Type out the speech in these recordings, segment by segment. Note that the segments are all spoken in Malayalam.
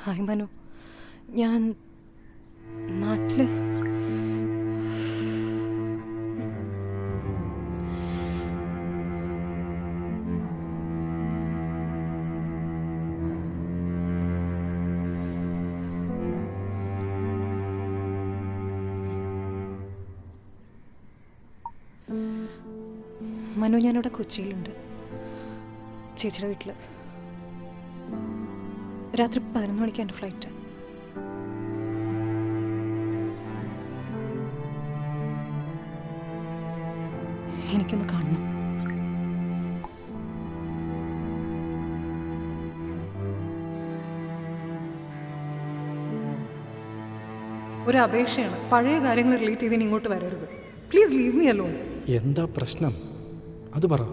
ഹായ് മനു, ഞാൻ നാട്ടില് മനു, ഞാനിവിടെ കൊച്ചിയിലുണ്ട്, ചേച്ചിയുടെ വീട്ടിൽ. രാത്രി 11 മണിക്ക് എൻ്റെ ഫ്ലൈറ്റ്. എനിക്കൊന്ന് കാണണം. ഒരു അപേക്ഷയാണ്, പഴയ കാര്യങ്ങൾ റിലേറ്റ് ചെയ്ത് ഇനി ഇങ്ങോട്ട് വരരുത്. Please leave me alone. എന്താ പ്രശ്നം അത് പറ.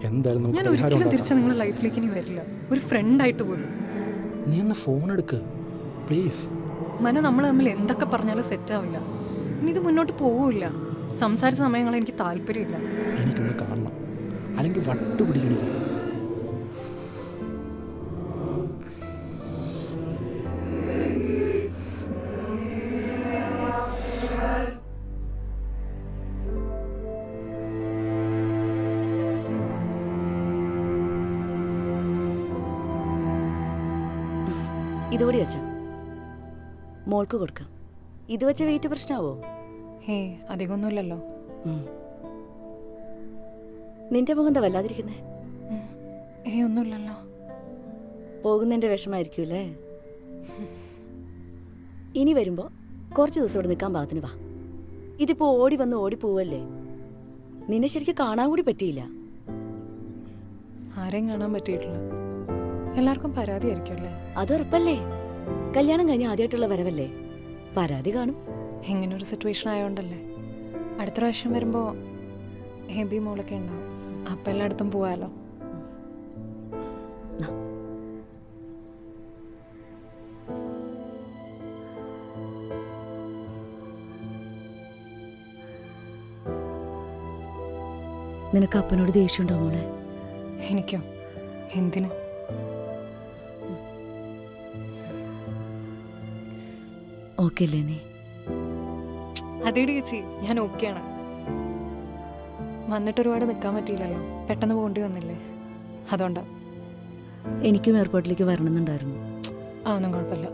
എന്തായാലും ഞാൻ ഒരിക്കലും തിരിച്ച് നിങ്ങളുടെ ലൈഫിലേക്ക് ഇനി വരില്ല, ഒരു ഫ്രണ്ടായിട്ട് പോലും. നീ ഒന്ന് ഫോൺ എടുക്ക് പ്ലീസ്. മനു, നമ്മൾ തമ്മിൽ എന്തൊക്കെ പറഞ്ഞാലും സെറ്റാവില്ല. ഇനി ഇത് മുന്നോട്ട് പോവില്ല. സംസാരിച്ച സമയങ്ങൾ എനിക്ക് താല്പര്യമില്ല. എനിക്കൊന്ന് കാണണം, അല്ലെങ്കിൽ വട്ടുപിടിക്കണില്ല. ഇതുകൂടി വെച്ച മോൾക്ക് കൊടുക്കാം. ഇത് വെച്ച വെയിറ്റ് പ്രശ്നമാവോ? ഹേ, അധികമൊന്നുമില്ലല്ലോ. നിന്റെ മുഖം എന്താ വല്ലാതിരിക്കുന്നേ? ഒന്നുമില്ലല്ലോ. പോകുന്നതിന്റെ വിഷമായിരിക്കൂലേ? ഇനി വരുമ്പോ കുറച്ച് ദിവസം ഇവിടെ നിൽക്കാൻ പാകത്തിന് വാ. ഇതിപ്പോ ഓടി വന്ന് ഓടിപ്പോവല്ലേ, നിന്നെ ശരിക്കും കാണാൻ കൂടി പറ്റിയില്ല. ആരെയും കാണാൻ പറ്റിയിട്ടില്ല. എല്ലാവർക്കും പരാതിയായിരിക്കും അല്ലേ? അതുറപ്പല്ലേ, കല്യാണം കഴിഞ്ഞ ആദ്യമായിട്ടുള്ള വരവല്ലേ, പരാതി കാണും. ഇങ്ങനൊരു സിറ്റുവേഷൻ ആയതുകൊണ്ടല്ലേ. അടുത്ത പ്രാവശ്യം വരുമ്പോൾ ഹെബി മോളൊക്കെ ഉണ്ടാവും, അപ്പം എല്ലായിടത്തും പോവാലോ. നിനക്ക് അപ്പനോട് ദേഷ്യമുണ്ടോ മോളെ? എനിക്കോ? എന്തിന്? ഓക്കെ അല്ലേ നീ? അതേടി ചേച്ചി, ഞാൻ ഓക്കെയാണ്. വന്നിട്ട് ഒരുപാട് നിൽക്കാൻ പറ്റിയില്ലല്ലോ, പെട്ടെന്ന് പോകേണ്ടി വന്നില്ലേ, അതുകൊണ്ടാ. എനിക്കും എയർപോർട്ടിലേക്ക് വരണമെന്നുണ്ടായിരുന്നു. അതൊന്നും കുഴപ്പമില്ല.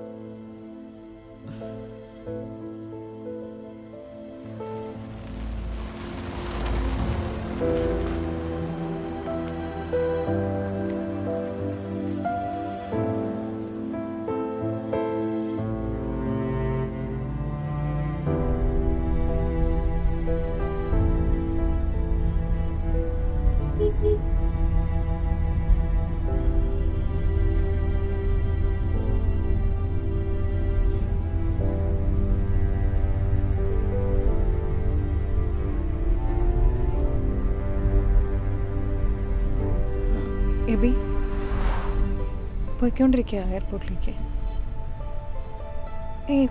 എബി പോയിക്കൊണ്ടിരിക്കുക എയർപോർട്ടിലേക്ക്.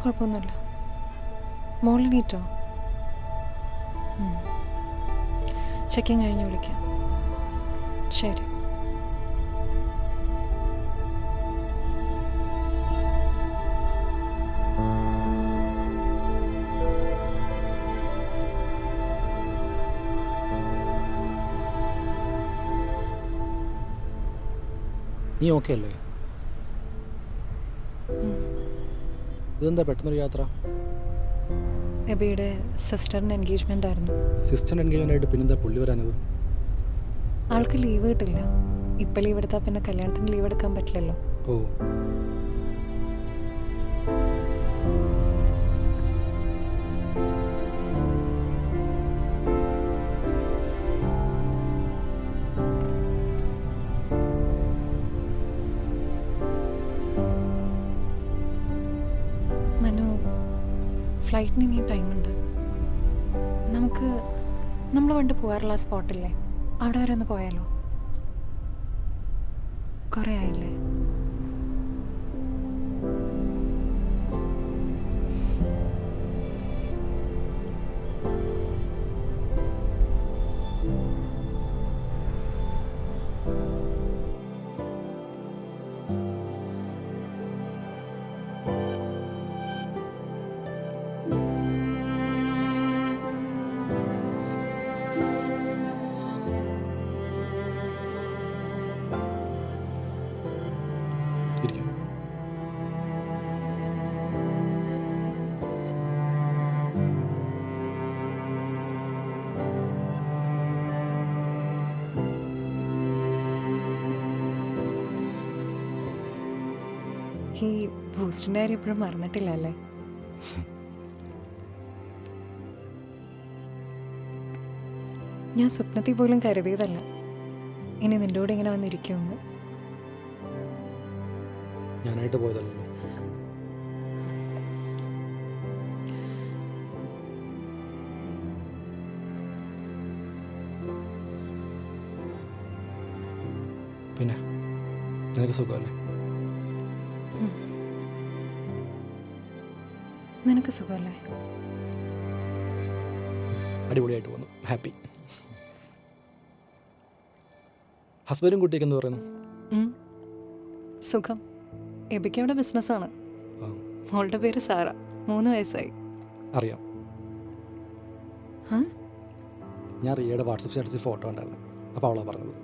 കുഴപ്പമൊന്നുമില്ല. മോളിൽ നീറ്റോ? ചെക്കിങ് കഴിഞ്ഞ് വിളിക്കാം. ശരി. നീ ഓക്കെ അല്ലേ? ഇതെന്താ പെട്ടെന്നൊരു യാത്ര? എബിയുടെ സിസ്റ്ററിൻ്റെ എൻഗേജ്മെൻ്റ് ആയിരുന്നു. സിസ്റ്റർ എൻഗേജ്മെൻ്റ് ആയിട്ട് പിന്നെന്താ പുള്ളി വരാനത്? ആൾക്ക് ലീവ് കിട്ടില്ല. ഇപ്പം ലീവ് എടുത്താൽ പിന്നെ കല്യാണത്തിന് ലീവ് എടുക്കാൻ പറ്റില്ലല്ലോ. ഓ, മനു, ഫ്ലൈറ്റിന് ഇനി ടൈമുണ്ട്. നമുക്ക് നമ്മൾ പണ്ട് പോകാറുള്ള ആ സ്പോട്ടില്ലേ, അവിടെ വരെ ഒന്ന് പോയാലോ? കുറേ ആയില്ലേ? ഈ ബൂസ്റ്റിൻ്റെ കാര്യം ഇപ്പോഴും മറന്നിട്ടില്ല അല്ലേ? ഞാൻ സ്വപ്നത്തിൽ പോലും കരുതിയതല്ല ഇനി നിൻ്റെ കൂടെ ഇങ്ങനെ വന്നിരിക്കുമെന്ന്. ഞാനായിട്ട് പോയതല്ലോ. പിന്നെ നിനക്ക് സുഖമല്ലേ? നിനക്ക് സുഖമല്ലേ? അടിപൊളിയായിട്ട് പോകുന്നു. ഹാപ്പി. ഹസ്ബൻഡും കുട്ടിയൊക്കെ എന്ത് പറയുന്നു? സുഖം. എബിക്ക് അവിടെ ബിസിനസ്സാണ്. മോളുടെ പേര് സാറ. 3 വയസ്സായി. അറിയാം. ഞാൻ റിയയുടെ വാട്സപ്പ് സ്റ്റാറ്റസിൽ ഫോട്ടോ ഉണ്ടായിരുന്നു. അപ്പോൾ അവളാണ് പറഞ്ഞത്.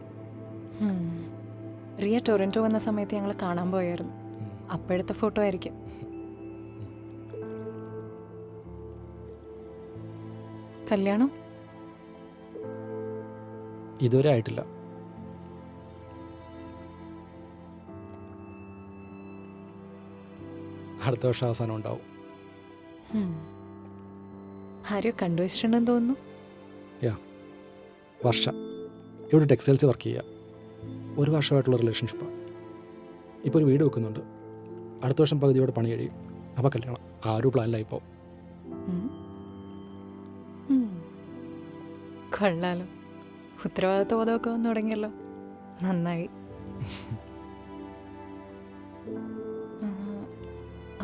റിയ ടൊറൻറ്റോ വന്ന സമയത്ത് ഞങ്ങൾ കാണാൻ പോയായിരുന്നു. അപ്പോഴത്തെ ഫോട്ടോ ആയിരിക്കും. കല്യാണം ഇതുവരെ ആയിട്ടില്ല. അടുത്ത വർഷം അവസാനം ഉണ്ടാവും. ആരെയോ കണ്ടുവച്ചിട്ടുണ്ടെന്ന് തോന്നുന്നു. വർഷ ഇവിടെ ടെക്സ്റ്റൈൽസ് വർക്ക് ചെയ്യുക. 1 വർഷമായിട്ടുള്ള റിലേഷൻഷിപ്പാണ്. ഇപ്പോൾ ഒരു വീട് വെക്കുന്നുണ്ട്. അടുത്ത വർഷം പകുതിയോടെ പണി കഴിയും. അപ്പോൾ കല്യാണം. ആരും പ്ലാനിലായി ഇപ്പോൾ. കൊള്ളാലോ. ഉത്തരവാദിത്വ ബോധമൊക്കെ വന്നു തുടങ്ങിയല്ലോ. നന്നായി.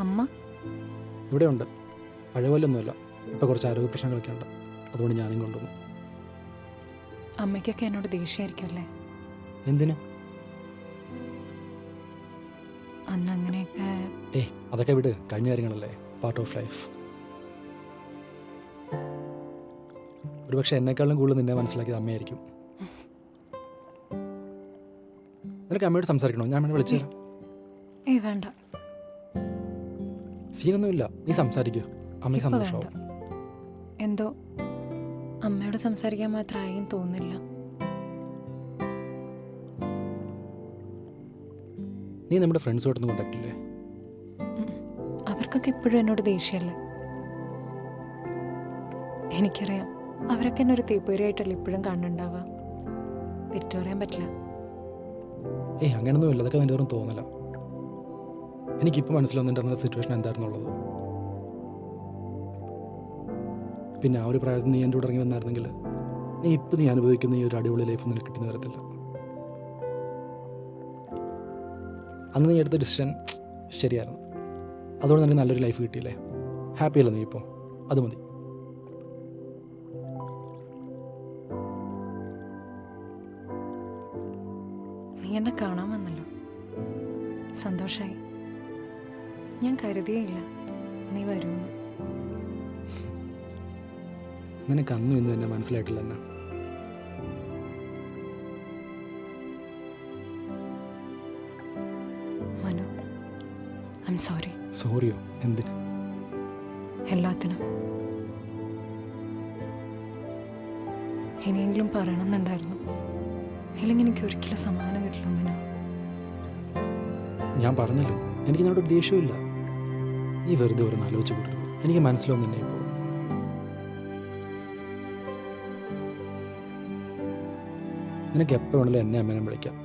അമ്മ ഇവിടെ ഉണ്ട്. പഴയ പോലൊന്നുമല്ല. ഇപ്പോൾ കുറച്ച് ആരോഗ്യ പ്രശ്നങ്ങളൊക്കെ ഉണ്ട്. അതുകൊണ്ട് ഞാനും കൊണ്ടുവന്നു. അമ്മയ്ക്കൊക്കെ എന്നോട് ദേഷ്യമായിരിക്കും അല്ലേ? എന്തിന്? അന്ന് അങ്ങനെയൊക്കെ. അതൊക്കെ വിട്. കഴിഞ്ഞ കാര്യങ്ങളല്ലേ. Part of life. ഒരുപക്ഷെ എന്നെക്കാളും കൂടുതൽ നിന്നെ മനസ്സിലാക്കിയത് അമ്മയായിരിക്കും. നിനക്ക് അമ്മയോട് സംസാരിക്കണോ? ഞാൻ അമ്മയെ വിളിച്ചു തരാം. വേണ്ട. സീനൊന്നുമില്ല. നീ സംസാരിക്കൂ. അമ്മയ്ക്ക് സന്തോഷമാവും. എന്തോ അമ്മയോട് സംസാരിക്കാൻ മാത്രമായും തോന്നില്ല. നീ നമ്മുടെ ഫ്രണ്ട്സുമായിട്ടൊന്നും കോണ്ടാക്ട് ഇല്ലേ? അവർക്കൊക്കെ എപ്പോഴും എന്നോട് ദേഷ്യമല്ലേ? എനിക്കറിയാം. അവരൊക്കെ എന്നെ ഒരു തീപ്പൊരിയായിട്ടല്ലേ ഇപ്പോഴും കാണുന്നുണ്ടാവുക. തെറ്റു പറയാൻ പറ്റില്ല. അങ്ങനെയൊന്നും ഇല്ല. അതൊക്കെ നിൻ്റെ വെറും തോന്നല. എനിക്കിപ്പോൾ മനസ്സിലാവുന്നുണ്ട് അന്നത്തെ സിറ്റുവേഷൻ എന്തായിരുന്നുള്ളത്. പിന്നെ ആ ഒരു പ്രായത്തിൽ നീ എൻ്റെ കൂടെ ഇറങ്ങി വന്നായിരുന്നെങ്കിൽ നീ അനുഭവിക്കുന്ന ഈ ഒരു അടിപൊളി ലൈഫ് നിനക്ക് കിട്ടുന്ന വരത്തില്ല. അന്ന് നീ എടുത്ത ഡിസിഷൻ ശരിയായിരുന്നു. അതുകൊണ്ട് നിനക്ക് നല്ലൊരു ലൈഫ് കിട്ടിയില്ലേ? ഹാപ്പിയല്ലേ നീ ഇപ്പോൾ? അത് മതി. നീ എന്നെ കാണാൻ വന്നല്ലോ. സന്തോഷമായി. ഞാൻ കരുതിയേയില്ല നീ വരുമെന്ന്. നിനക്ക് അന്നും ഇന്നും എന്നെ മനസ്സിലായിട്ടില്ല എന്നാ. Manu, I am sorry. സോറിയോ? എന്തിന്? എല്ലാത്തിനും. ഇനിയെങ്കിലും പറയണമെന്നുണ്ടായിരുന്നു. ഇല്ലെങ്കിൽ എനിക്ക് ഒരിക്കലും സമാധാനം കിട്ടില്ല മനു. ഞാൻ പറഞ്ഞല്ലോ, എനിക്ക് നിന്നോട് ദേഷ്യമില്ല. നീ വെറുതെ ഒരു ആലോചിച്ച് കൊടുത്തു. എനിക്ക് മനസ്സിലാവും നിന്നെ ഇപ്പോൾ. നിനക്ക് എപ്പോൾ വേണമെങ്കിലും എന്നെ അമ്മേനെ വിളിക്കാം.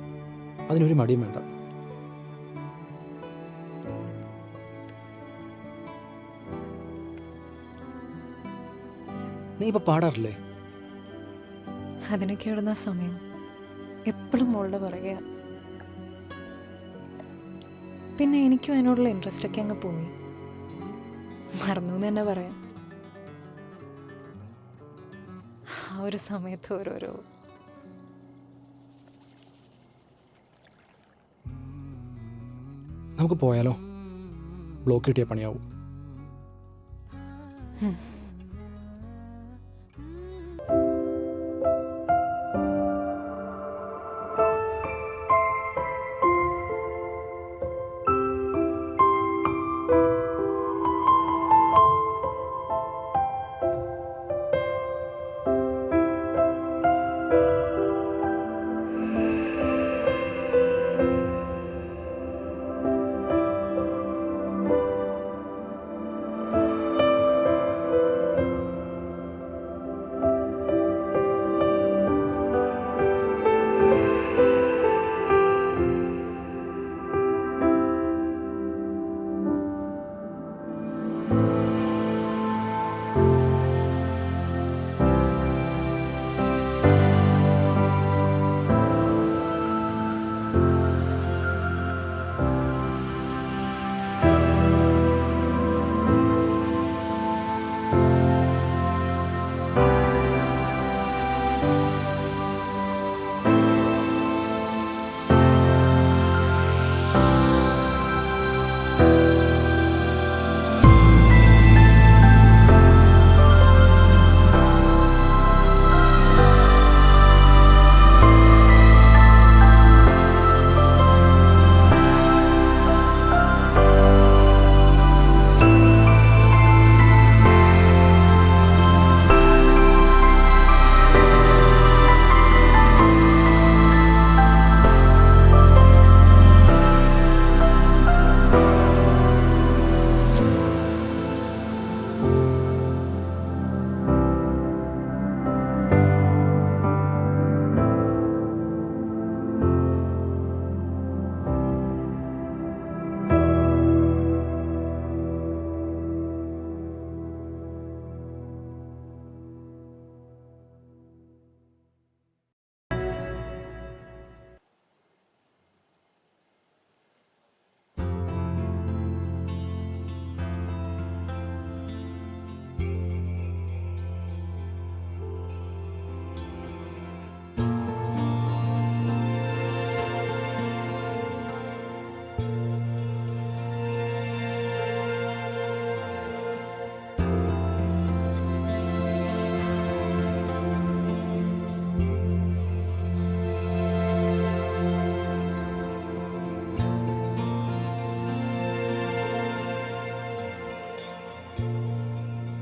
അതിനൊരു മടിയും വേണ്ട. നീ ഇപ്പോൾ പാടാറില്ലേ? അതിനൊക്കെ ഇടുന്ന സമയം എപ്പോഴും മോളുടെ പുറകെയാ. പിന്നെ എനിക്കും അതിനോടുള്ള ഇൻട്രസ്റ്റ് ഒക്കെ അങ്ങ് പോയി. മറന്നു എന്ന് തന്നെ പറയാം. ആ ഒരു സമയത്ത് ഓരോരോ നമുക്ക് പോയാലോ? ബ്ലോക്ക് കിട്ടിയ പണിയാവും.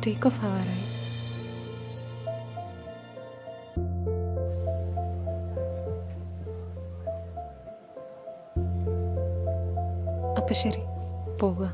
ടേക്ക് ഓഫ് ആവാറായി. അപ്പം ശരി, പോവുക.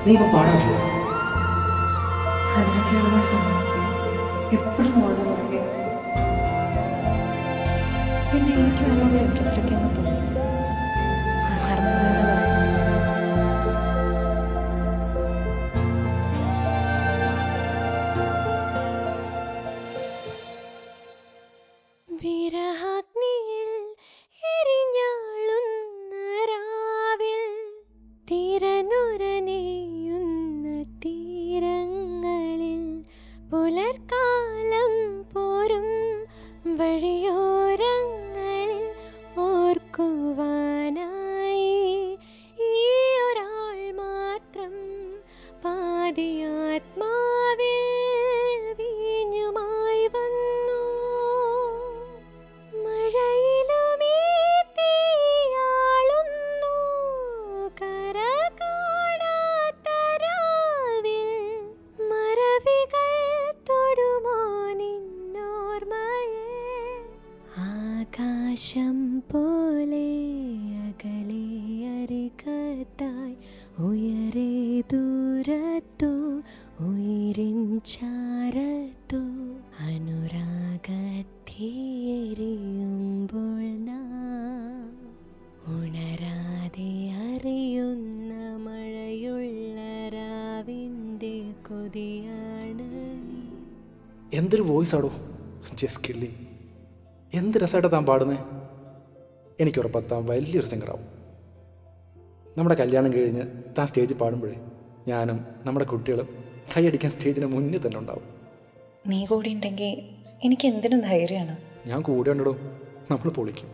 നീ ഇപ്പോൾ പാടാറില്ല? അതിനൊക്കെയുള്ള സമയം എപ്പോഴും മോളുടെ പുറകെ. പിന്നെ എനിക്ക് അതിനുള്ള ഇൻട്രസ്റ്റ് ഒക്കെ ഒന്ന് പോകും. മറന്നു പറയാം. വിരഹാഗ്നിയിൽ എരിഞ്ഞാളുന്ന രാവിൽ തിരനുരനെയ്യുന്ന തീരങ്ങളിൽ പുലർക്കാലം പോരും വഴിയോരങ്ങളിൽ ഓർക്കുവാനായി ഈ ഒരാൾ മാത്രം പാതിയാത്മാവിൽ വീഞ്ഞുമായി വന്നു. മഴയിലുമീ തീയാളുന്നു കര കാണാത്ത രാവിൽ. മറവികൾ തൊടുമോ നിന്നോർമ്മയെ? ആകാശം പോലെ അകലെ അരികത്തായി ഉയരെ ദൂരത്തോ ഉയരിൻ ചാരത്തോ അനുരാഗത്തിയെരിയുമ്പോൾ നാം ഉണരാതെ അറിയുന്ന മഴയുള്ള രാവിൻ്റെ കൊതിയാണ് നീ. എന്തൊരു വോയിസ് ആടോ, ജസ്റ്റ് കിള്ളി. എന്ത് രസമായിട്ടാണ് താൻ പാടുന്നത്. എനിക്ക് ഉറപ്പാണ് താൻ വലിയൊരു സിംഗറാവും. നമ്മുടെ കല്യാണം കഴിഞ്ഞ് താൻ സ്റ്റേജിൽ പാടുമ്പോഴേ ഞാനും നമ്മുടെ കുട്ടികളും കൈയടിക്കാൻ സ്റ്റേജിന് മുന്നിൽ തന്നെ ഉണ്ടാവും. നീ കൂടി ഉണ്ടെങ്കിൽ എനിക്ക് എന്തിനും ധൈര്യമാണ്. ഞാൻ കൂടെ ഉണ്ടോ, നമ്മൾ പൊളിക്കും.